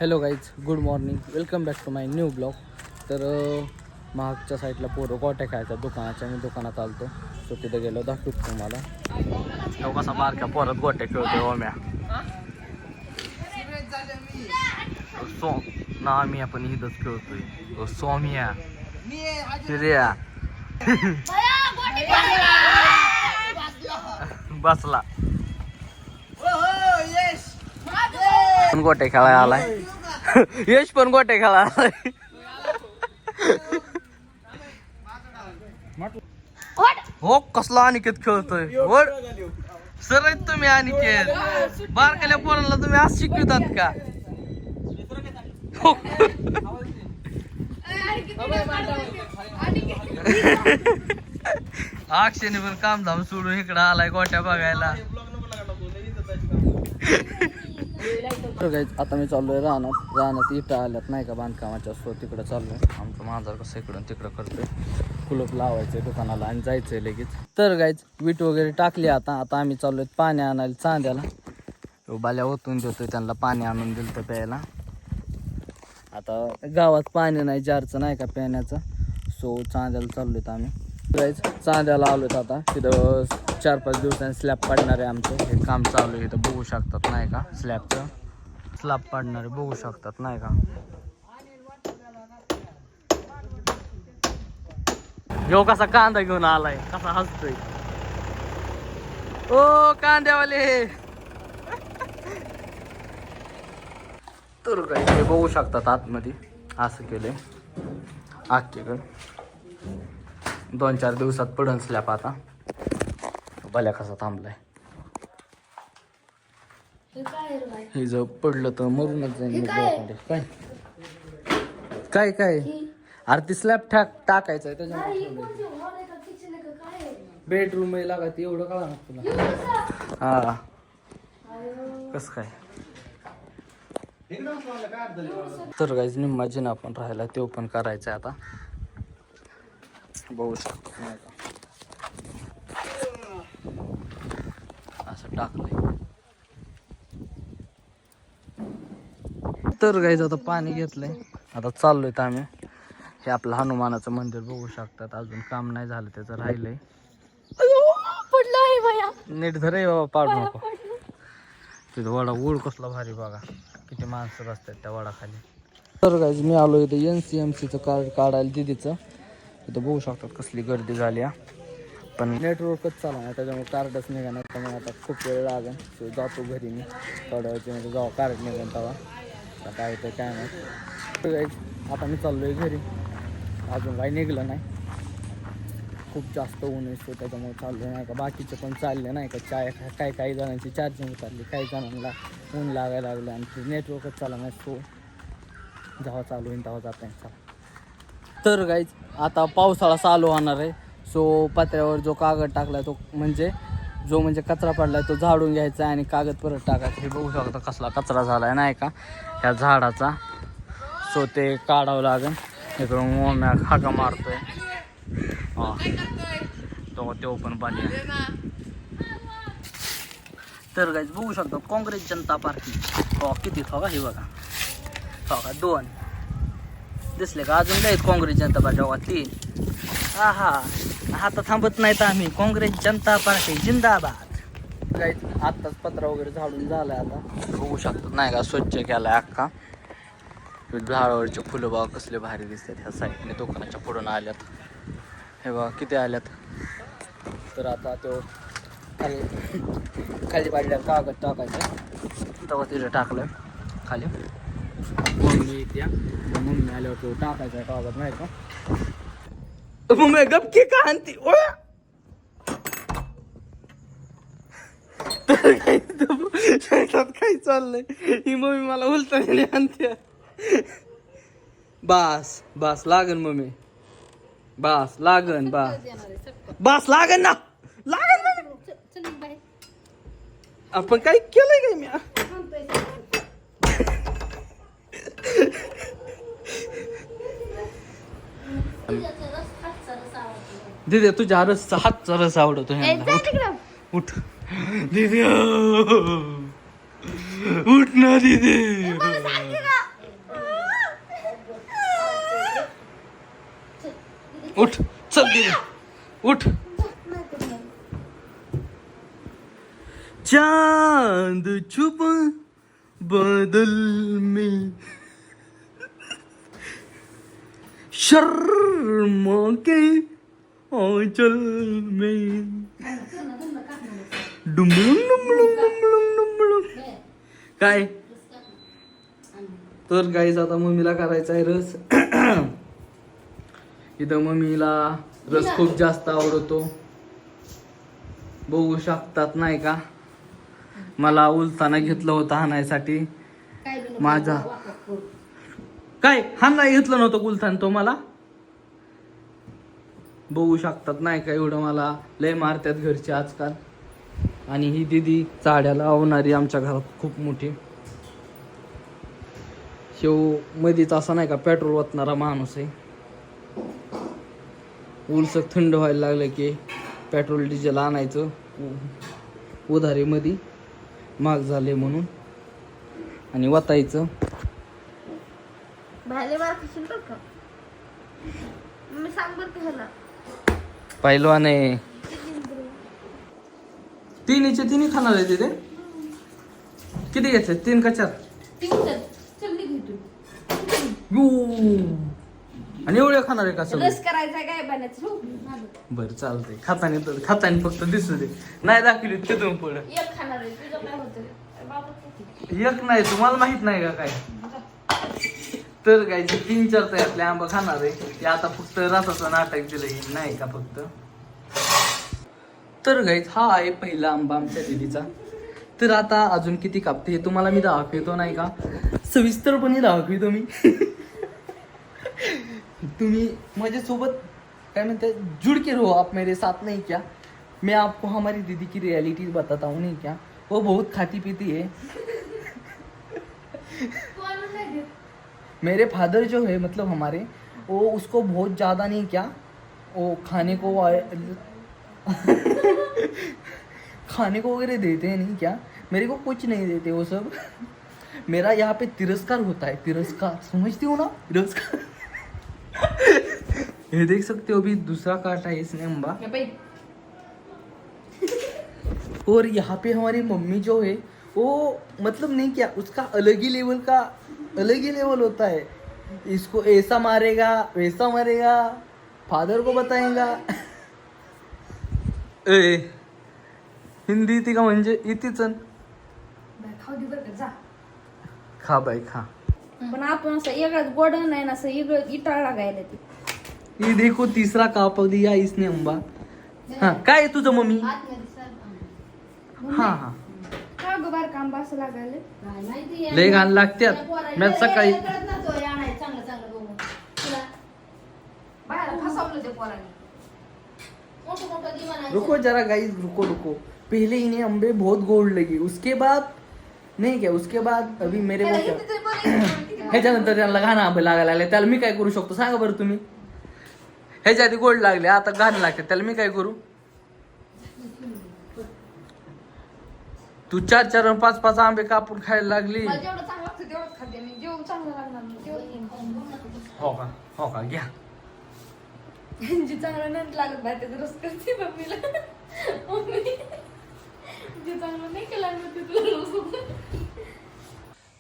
Hello guys, good morning. Welcome back to my new blog. तर मागच्या साईडला पोरं गोट्या खेळायच्या दुकानाच्या, मी दुकानात आलतो. सो तिथे गेलो, दाखवतो तुम्हाला. तो कसा बारक्या पोरात गोट्या खेळतोय ओम्या. सो ना मी आपण इथंच खेळतोय. सोम्या चिऱ्या बसला पण गोट्या खेळायला आलाय. यश पण गोट्या खेळायला आलाय. हो कसला अनिकेत खेळतोय. ओढ सर आहेत तुम्ही अनिकेत. बारकाल्या पोरांना तुम्ही आज शिकवितात का? अक्षयने पण कामधाम सोडून इकडं आलाय गोट्या बघायला. आता मी चाललोय रानात इटा आल्यात नाही का बांधकामाच्या. सो तिकडे चाललोय. आमचं मांजर कसं इकडून तिकडं करतोय. कुलूप लावायचंय दुकानाला आणि जायचंय लगेच. तर गाईज वीट वगैरे टाकली. आता आम्ही चाललोय पाणी आणायला चांद्याला. बाल्या ओतून देतोय त्यांना, पाणी आणून दिलं तर प्यायला. आता गावात पाणी नाही, जारचं नाही का पिण्याचं. सो चांद्याला चाललोय आम्ही. गाईज चांद्याला आलोय आता. तिथं 4-5 दिवसांनी स्लॅब पाडणार आहे आमचं. हे काम चालू आहे. इथं बघू शकतात नाही का, स्लॅब पाडणार आहे, बघू शकतात नाही का. यो कसा कांदा घेऊन आलाय, कसा हसतोय. ओ कांद्यावाले. तर काय हे बघू शकतात आतमध्ये असं केलंय. आखीकडं 2-4 दिवसात पडन स्लॅब. आता भल्या कसा थांबलाय. हे जर पडलं तर मरूनच जाईल. काय काय अरे ती स्लॅब टाकायचंय त्याच्यामुळे. बेडरूम लागत एवढं कळा ना तुला. हा कस काय. तर गाईज निम्मा जिना पण राहिला, तो पण करायचा आता. बघू शकतो नाही का असं टाकलंय. तर गाईज आता पाणी घेतलंय. आता चाललोय तर आम्ही. हे आपलं हनुमानाचं मंदिर बघू शकतात. अजून काम नाही झालं, त्याचं राहिलंय. नीट धरे बाबा, पाडू नको. तिथं वडा ओळ कसला भारी बघा, किती माणसं बसतात त्या वडाखाली. तर गाईज मी आलो इथं NCMCचं कार्ड काढायला दिदीचं. इथं बघू शकतात कसली गर्दी झाली. पण नेटवर्कच चालू नाही, त्याच्यामुळे कार्डच निघाणार. त्यामुळे आता खूप वेळ लागेल. सो जातो घरी मी थोड्या वेळची, म्हणजे जेव्हा कार्ड निघेल तेव्हा. आता काय होतं काय नाही. तर गाईज आता मी चाललोय घरी. अजून काही निघलं नाही, खूप जास्त ऊन आहे. सो त्याच्यामुळे चाललं नाही का. बाकीचे पण चालले नाही का. काही जणांची चार्जिंग उतरली, काही जणांना ऊन लागायला लागलं आणि नेटवर्कच चालला नाही. सो जेव्हा चालू होईल तेव्हा जाता येईल. चला. तर गाईज आता पावसाळा चालू होणार आहे. सो पत्र्यावर जो कागद टाकलाय तो म्हणजे कचरा पडलाय तो झाडून घ्यायचा आणि कागद परत टाकायचं. हे बघू शकता कसला कचरा झालाय नाही का ह्या झाडाचा. सो ते काढावं लागेल. इकडून ओम्या हाका मारतोय. हा तो पण पाणी. तर गाईज बघू शकतो काँग्रेस जनता पार्टी. हो किती हो का, हे बघा हो का 2 दिसले का. अजून नाहीत काँग्रेस जनता पार्टी. हो 3. हा आता थांबत नाहीत आम्ही. काँग्रेस जनता पार्टी जिंदाबाद. गाईज आत्ताच पत्रा वगैरे झाडून झालाय. आता बघू शकतो नाही का, स्वच्छ केलाय अख्खा. झाडावरचे फुलं बघा कसले भारी दिसतात. ह्या साईडने दुकानाच्या पुढून आल्यात. हे बघा किती आल्यात. तर आता तो खाली पाडल्यावर कागद टाकायचं. तेव्हा तिथे टाकलं खाली. मम्मी येत्या, मम्मी आल्यावर तो टाकायचा कागद नाही का. मम्मी गपकी का आणती. तर काय चाललंय. ही मम्मी मला उलटाने आणते. बास लागन मम्मी. बास लागन ना आपण काय केलंय काय मी. दिदे तुझ्या हातचा रस आवडतो. उठ दिदे, उठ ना दिदे. उठ चल दीदी उठ. चांद छुपा बादल में शर्मा के आंचल में डुमडुम डुमडुम डुमडुम डुमडुम. काय तर गाईज आता मम्मीला करायचा आहे रस. इथं मम्मीला रस खूप जास्त आवडतो, बघू शकतात नाही का. मला उलताना घेतलं होतं हाणायसाठी. माझा काय हाणाय घेतलं नव्हतं उलतान तो मला. बघू शकतात नाही का, एवढं मला लय मारतात घरचे आजकाल. आणि ही दीदी चाड्याला आवणारी आमच्या घरात खूप मोठी. शेव मधीच असा नाही का पेट्रोल वाचणारा माणूस आहे. उलसक थंड व्हायला लागलं की पेट्रोल डिझेल आणायचं उधारीमध्ये महाग झाले म्हणून आणि वतायचं. पहिलवान आहे. तिन्हीचे तिन्ही खाणार आहे तिथे. किती घेतले 3 का 4? आणि एवढ्या खाणार आहे का सगळं? बरं चालतंय. खातानी फक्त दिसू दे, नाही दाखवली तिथून पुढे. एक नाही तुम्हाला माहित नाही का काय. तर काय 3-4 तयातले आंबा खाणार आहे ते. आता फक्त रसाचं नाटक दिलंय नाही का फक्त. तर गाईज हा आहे पहिला आंबा आमच्या दीदीचा. तर आता अजून किती कापते हे तुम्हाला मी दाखवतो नाही का, सविस्तरपणे दाखवतो मी. तुम्ही माझ्यासोबत काय म्हणते जुड़ के रहो आप मेरे साथ नहीं क्या. मैं आपको हमारी दीदी की रियलिटी बताता हूँ नहीं क्या. वो बहुत खाती पीती है. मेरे फादर जो है मतलब हमारे, वो उसको बहुत ज़्यादा नहीं क्या वो खाने को खाने को वगैरह देते हैं नहीं क्या. मेरे को कुछ नहीं देते वो सब. मेरा यहाँ पे तिरस्कार होता है. तिरस्कार समझती हो ना, तिरस्कार. ये देख सकते हो अभी दूसरा काटा है इसने अम्बा. और यहाँ पे हमारी मम्मी जो है वो मतलब नहीं क्या, उसका अलग ही लेवल होता है. इसको ऐसा मारेगा वैसा मारेगा, फादर को बताएगा. हिंदी ती का म्हणजे इतीच खा बाई खा. पण आपण असं वेगळंच गोड नाही ना, असं वेगळं इटाळ लागायला ते. ये देखो तीसरा काप दिया इसने अम्बा. हाँ काय आहे तुझं मम्मी. हा हा का गं बार काम असं लागायला लय घाण लागत्यात. मी सकाळी बाहेर फसवलं ते पोरांनी. रुको जरा गाइस, रुको. पहले इन्हें अम्बे बहुत गोड लगी, उसके बाद नाही क्या, उसके बाद अभी मेरे को ह्याच्यानंतर त्यांना घाण आंबे लागायला लागले. त्याला मी काय करू शकतो सांगा बरं तुम्ही. ह्याच्या आधी गोड लागले, आता घाण लागते, त्याला मी काय करू. तू 4-4 आणि 5-5 आंबे कापून खायला लागली. जेवढं चांगलं लागतं तेवढंच खाते मी. जेवढं चांगलं लागणार हो का घ्या. जी चांगलं नाही लागत बाय त्याचं रस करते मम्मीला. मम्मी जे चांगलं नाही केलं लागलं ते तुला रस.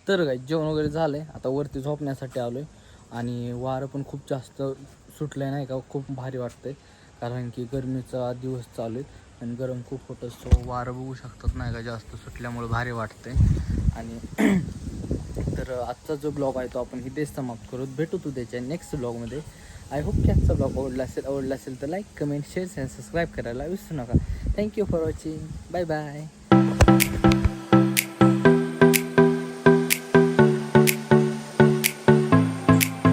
तर काय जेवण वगैरे झालंय, आता वरती झोपण्यासाठी आलोय. आणि वारं पण खूप जास्त सुटलंय नाही का, खूप भारी वाटतंय. कारण की गरमीचा दिवस चालू आहे आणि गरम खूप होत असतो. वारं बघू शकतात नाही का, जास्त सुटल्यामुळे भारी वाटतंय. आणि तर आजचा जो ब्लॉग आहे तो आपण इथेच समाप्त करू. भेटू तू त्याच्या नेक्स्ट ब्लॉगमध्ये. आय होप की आजचा ब्लॉग आवडला असेल तर लाईक, कमेंट, शेअर आणि सबस्क्राईब करायला विसरू नका. Thank you for watching. Bye bye.